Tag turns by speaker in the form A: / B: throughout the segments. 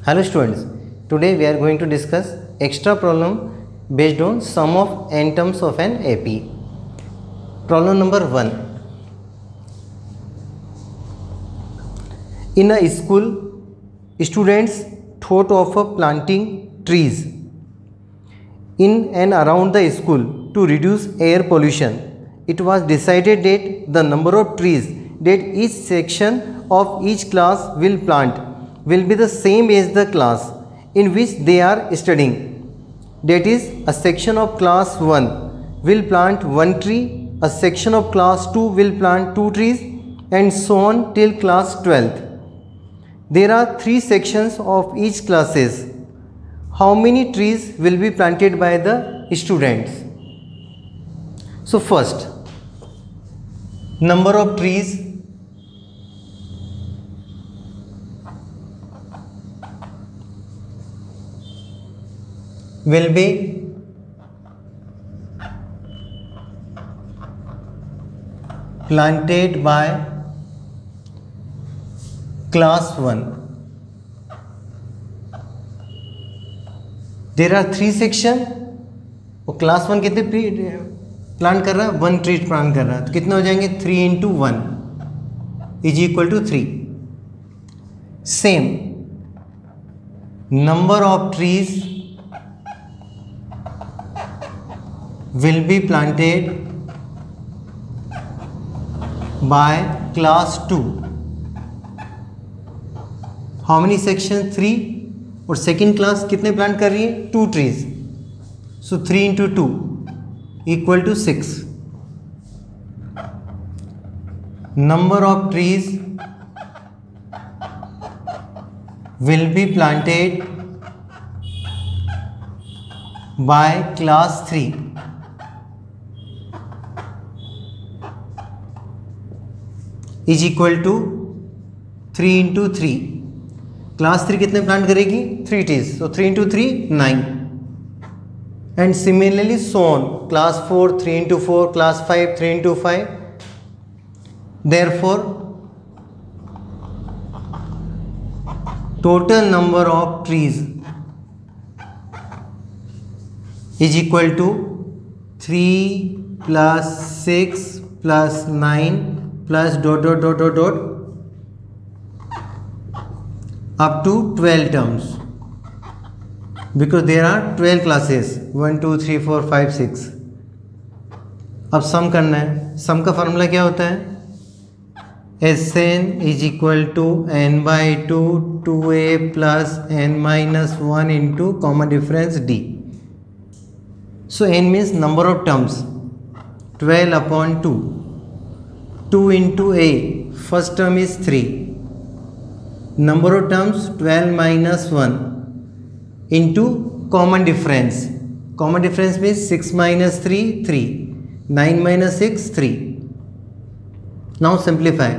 A: Hello students, today we are going to discuss extra problem based on sum of n terms of an AP. Problem number 1. In a school, students thought of planting trees in and around the school to reduce air pollution. It was decided that the number of trees that each section of each class will plant will be the same as the class in which they are studying. That is, a section of class 1 will plant 1 tree, a section of class 2 will plant 2 trees, and so on till class 12th. There are 3 sections of each classes. How many trees will be planted by the students? So first, number of trees will be planted by class 1. There are 3 section और class 1 कितने plant कर रहा है? 1 tree plant कर रहा है, तो कितने हो जाएंगे? 3 into 1 is equal to 3. Same number of trees will be planted by class 2. How many section? 3. और सेकेंड क्लास कितने प्लांट कर रही है? 2 trees. So 3 into 2 equal to 6. Number of trees will be planted by class 3. Is equal to 3 into 3. Class 3 कितने plant करेगी? 3 trees. So 3 into 3 9. And similarly so on. Class 4 3 into 4, class 5 3 into 5. Therefore total number of trees is equal to 3 plus 6 plus 9 plus dot dot dot dot dot up to 12 terms, because there are 12 classes 1 2 3 4 5 6. अब सम करना है. सम का formula क्या होता है? Sn is equal to n by 2 2a plus n minus 1 into common difference d. So n means number of terms. 12 upon 2. 2 into a, first term is 3. Number of terms 12 minus 1 into common difference. Common difference means 6 minus 3, 3. 9 minus 6, 3. Now simplify.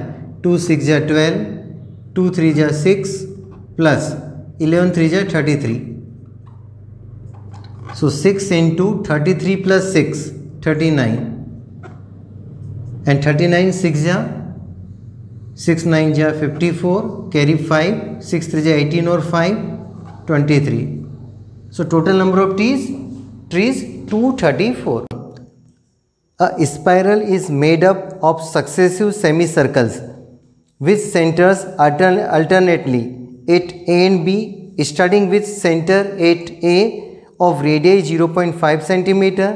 A: 2 6 are 12, 2 3 are 6 plus 11 3 are 33. So 6 into 33 plus 6, 39. And 39 6 ja 6 9 ja 54, carry 5, 6 3 ja 18 or 5 23. So total number of trees 234. A spiral is made up of successive semicircles with centers alternately at A and B, starting with center at A of radius 0.5 centimeter,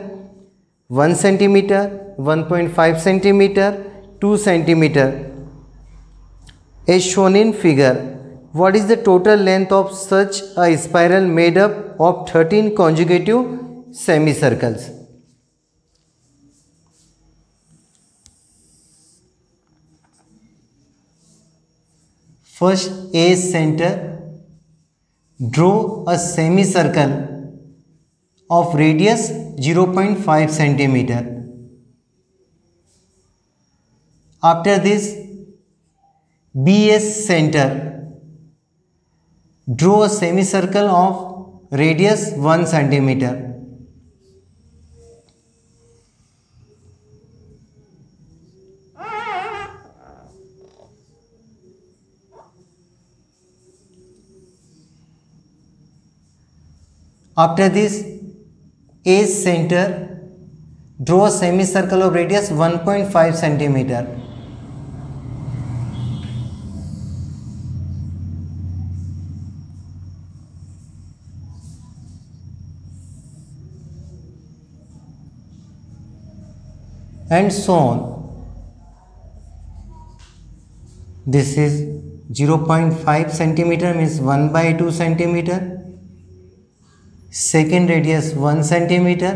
A: 1 centimeter, 1.5 centimeter, 2 centimeter, as shown in figure. What is the total length of such a spiral made up of 13 consecutive semicircles? First, A center, draw a semicircle of radius 0.5 centimeter. After this, BS center, draw a semicircle of radius 1 centimeter. After this A center, draw a semicircle of radius 1.5 centimeter. And so on. This is 0.5 centimeter, means 1/2 centimeter. Second radius 1 centimeter.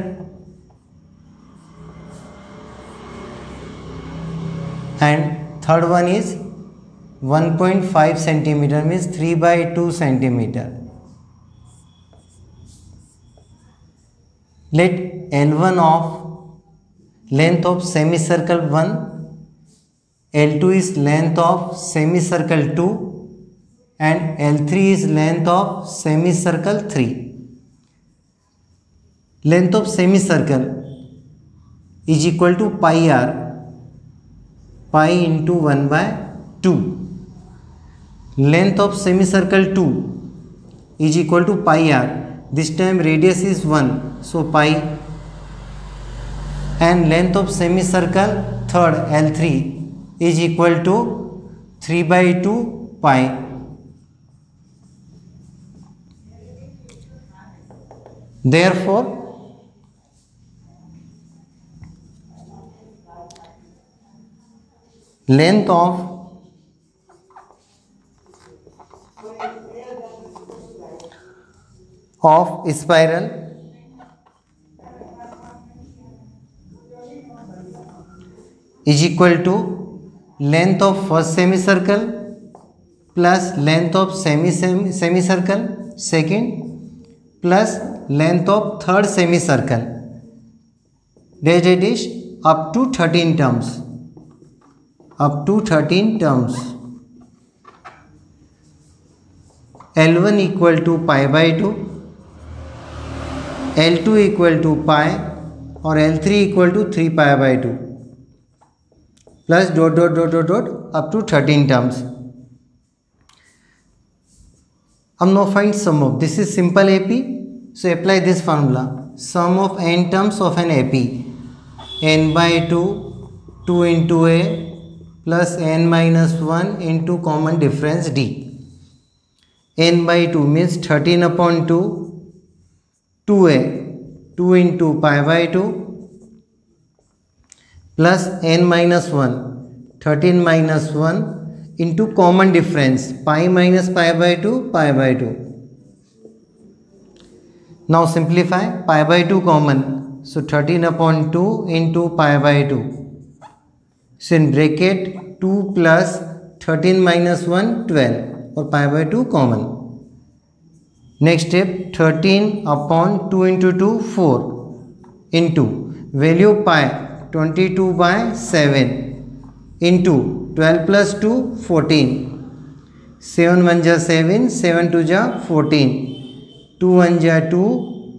A: And third one is 1.5 centimeter, means 3/2 centimeter. Let L1 of length of semicircle 1, L2 is length of semicircle 2 and L3 is length of semicircle 3. Length of semicircle is equal to pi r, pi into 1/2. Length of semicircle 2 is equal to pi r. This time radius is 1, so pi. And length of semicircle third L3 is equal to 3/2 pi. Therefore, length of spiral is equal to length of first semicircle plus length of semicircle second plus length of third semicircle. That is up to 13 terms. Up to 13 terms. L1 equal to pi/2, L2 equal to pi और L3 equal to 3 pi/2 plus dot dot dot dot dot up to 13 terms. Now find sum of. This is simple AP, so apply this formula. Sum of n terms of an AP, n/2, 2 into A plus n minus 1 into common difference D. n/2 means 13/2, 2A, 2 into pi/2 plus n minus 1, 13 minus 1 into common difference, pi minus pi/2, pi/2. Now simplify, pi/2 common, so 13/2 into pi/2. So in bracket 2 plus 13 minus 1, 12 और pi/2 common. Next step, 13/2 into 2, 4 into value pi 22/7 into 12 plus 2, 14. 7 1 जा 7, 7 2 जा 14, 2 1 जा 2,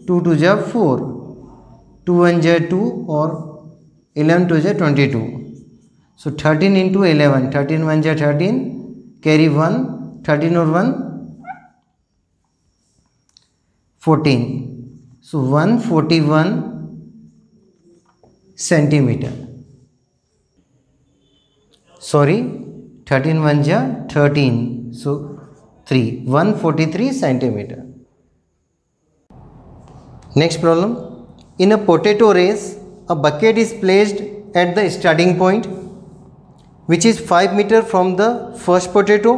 A: 2 2 जा 4, 2 1 जा 2 और 11 2 जा 22. So 13 into 11, 13 1 जा 13, carry 1, 13 और 1, 14. So 141 centimeter. Sorry, 13 1 ja 13, so 3, 143 centimeter. Next problem. In a potato race, a bucket is placed at the starting point, which is 5 meter from the first potato,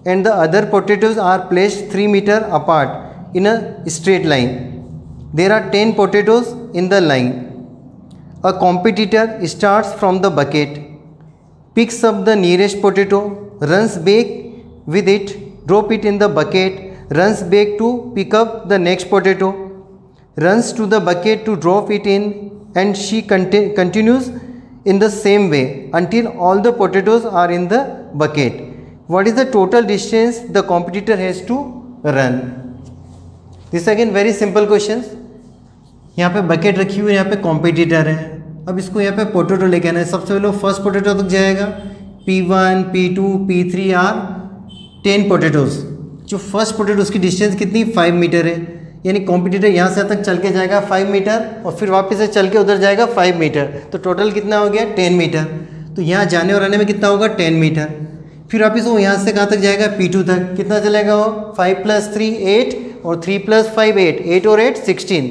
A: and the other potatoes are placed 3 meter apart in a straight line. There are 10 potatoes in the line. A competitor starts from the bucket, picks up the nearest potato, runs back with it, drop it in the bucket, runs back to pick up the next potato, runs to the bucket to drop it in, and she continues in the same way until all the potatoes are in the bucket. What is the total distance the competitor has to run? This again very simple questions. यहाँ पे bucket रखी हुई है, यहाँ पे competitor है. अब इसको यहाँ पे पोटैटो लेके आना है. सबसे पहले फर्स्ट पोटैटो तक जाएगा. P1, P2, P3 are 10 potatoes. जो फर्स्ट पोटैटो उसकी डिस्टेंस कितनी 5 मीटर है. यानी कॉम्पिटिटर यहाँ से तक चल के जाएगा 5 मीटर और फिर वापस से चल के उधर जाएगा 5 मीटर, तो टोटल कितना हो गया 10 मीटर। तो यहाँ जाने और आने में कितना होगा 10 मीटर। फिर वापस वो यहाँ से कहाँ तक जाएगा P2 तक, कितना चलेगा वो 5 + 3 8 और 3 + 5 8, 8 और 8 16,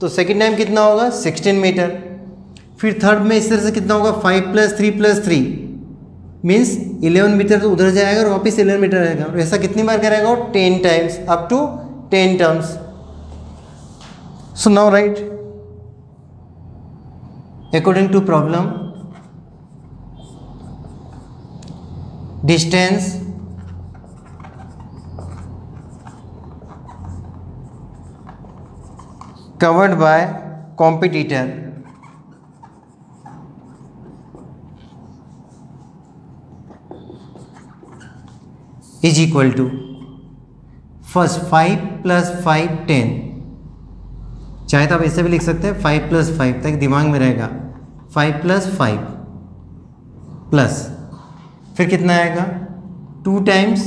A: तो सेकेंड टाइम कितना होगा 16 मीटर। फिर थर्ड में इस तरह से कितना होगा 5 + 3 + 3 मीन्स 11 मीटर, तो उधर जाएगा और वापस 11 मीटर रहेगा। और ऐसा कितनी बार करेगा वो 10 times up to 10 terms. So now right according to problem distance covered by competitor is equal to first 5 + 5 10, चाहे तो आप ऐसे भी लिख सकते हैं 5 + 5 तक दिमाग में रहेगा 5 + 5 प्लस फिर कितना आएगा 2 टाइम्स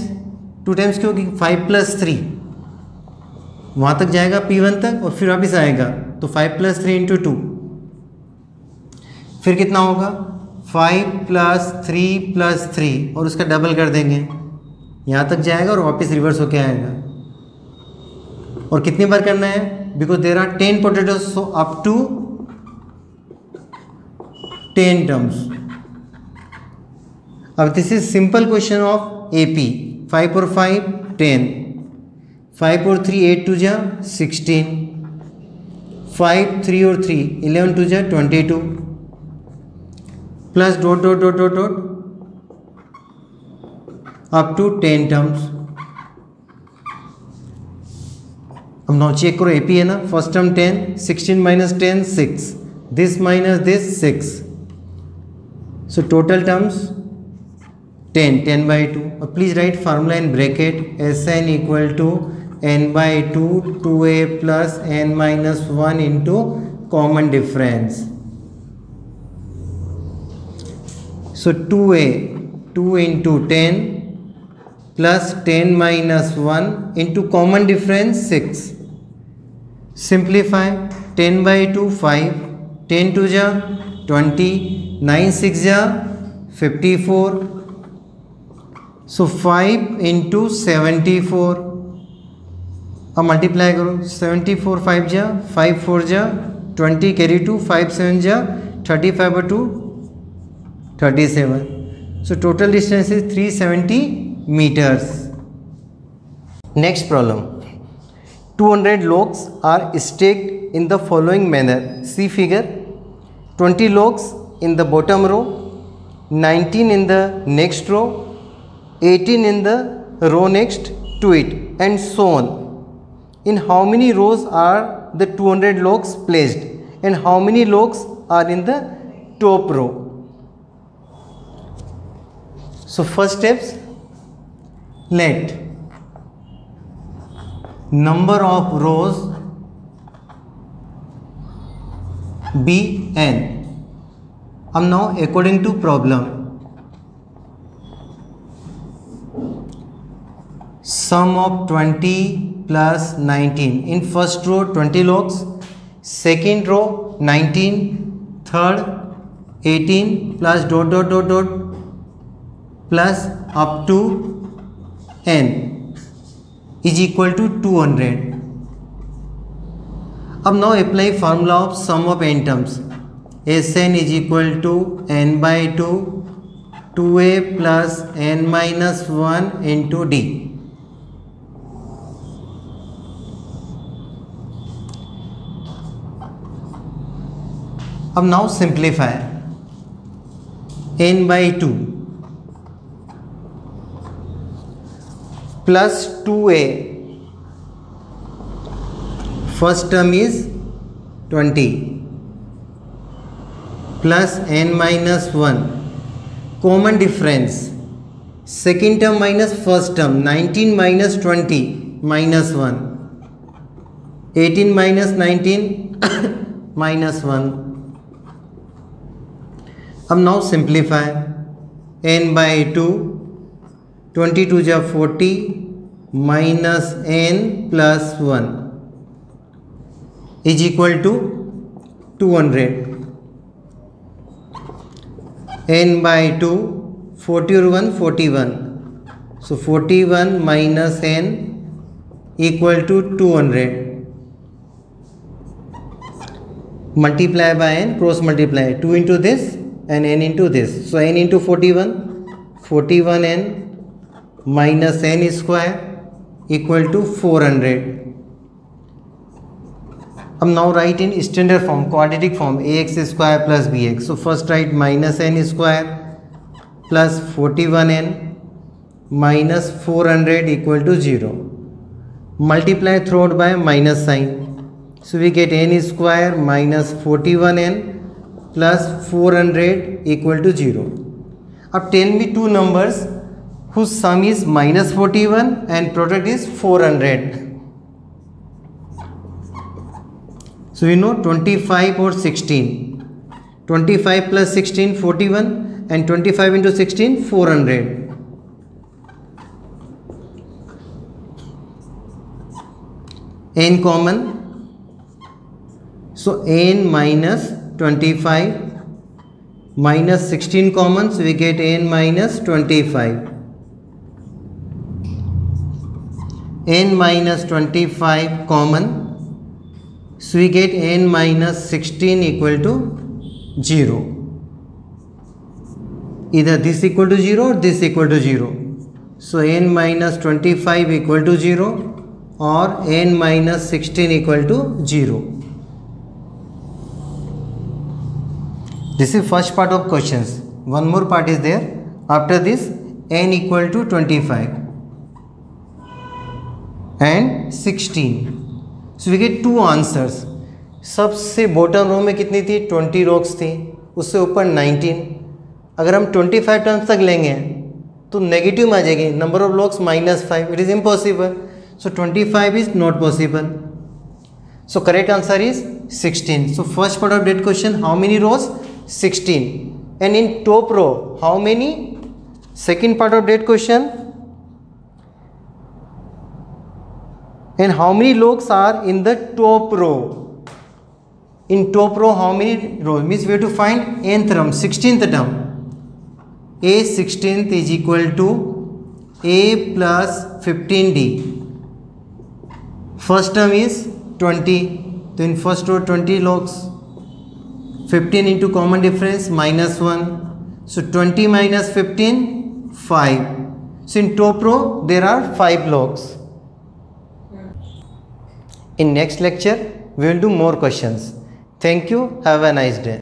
A: क्योंकि 5 + 3 वहाँ तक जाएगा P1 तक और फिर वापस आएगा, तो 5 + 3 × 2, फिर कितना होगा 5 + 3 + 3 और उसका डबल कर देंगे, यहाँ तक जाएगा और वापस रिवर्स होके आएगा। और कितनी बार करना है, because there are 10 potatoes, so up to 10 terms. अब this is simple question of AP। 5 और 5 10, 5 और 3 8 2 जा 16, 5 3 और 3 11 2 जा 22 plus dot dot dot dot dot up to 10 terms. अब नाउ चेक करो AP है ना, first term 10, 16 - 10 6, this minus this 6, so total terms 10/2। और please write formula in bracket Sn = n/2 2a + n - 1 into common difference. So 2a 2 × 10 plus 10 - 1 into common difference 6. Simplify 10/2 5, 10 2 जा 20, 9 6 जा 54, so 5 × 74। अब multiply करो 74 5 जा 5 4 जा 20 कैरी 2 5 7 जा 35/2 37, so total distance is 370 meters. Next problem, 200 logs are stacked in the following manner. See figure, 20 logs in the bottom row, 19 in the next row, 18 in the row next to it, and so on. In how many rows are the 200 logs placed and how many logs are in the top row? So first steps, let number of rows be n. Now according to problem, sum of 20 plus 19. In first row 20 logs, second row 19, third 18 plus dot dot dot dot plus up to n is equal to 200. अब now apply formula of sum of n terms. Sn is equal to n/2 2a plus n minus 1 into d. अब now simplify n/2 plus 2a, first term is 20 plus n minus 1, common difference second term minus first term 19 minus 20 minus 1, 18 minus 19 minus 1. अब now simplify n/2 22 जा 40 minus n plus 1 is equal to 200. n by 2, 40 or 1, 41. So 41 minus n equal to 200. Multiply by n, cross multiply, 2 into this and n into this. So n into 41, 41n minus n square equal to 400. अब now write in standard form, quadratic form, ax square plus bx. So first write minus n square plus 41n minus 400 equal to 0. Multiply throughout by minus sign. So we get n square minus 41n plus 400 equal to 0. अब tell me two numbers whose sum is minus 41 and product is 400. So we know 25 or 16. 25 plus 16, 41, and 25 into 16, 400. N common. So n minus 25 minus 16 common, so we get n minus 25. N minus 25 common, so we get n minus 16 equal to 0. Either this equal to 0 or this equal to 0. So n minus 25 equal to 0 or n minus 16 equal to 0. This is first part of questions. One more part is there. After this, n equal to 25 and 16. So we get two answers. सबसे bottom row में कितनी थी? 20 rocks थी, उससे ऊपर 19. अगर हम 25 terms तक लेंगे तो नेगेटिव में आ जाएगी, number of locks -5. It is impossible. So 25 is not possible. So correct answer is 16. So first part of that question, how many rows? 16. And in top row how many? Second part of that question, and how many logs are in the top row? In top row how many rows? Means we have to find nth term, 16th term. A 16th is equal to A plus 15D. First term is 20. So in first row 20 logs. 15 into common difference -1. So 20 minus 15, 5. So in top row there are 5 logs. In next lecture, we will do more questions. Thank you. Have a nice day.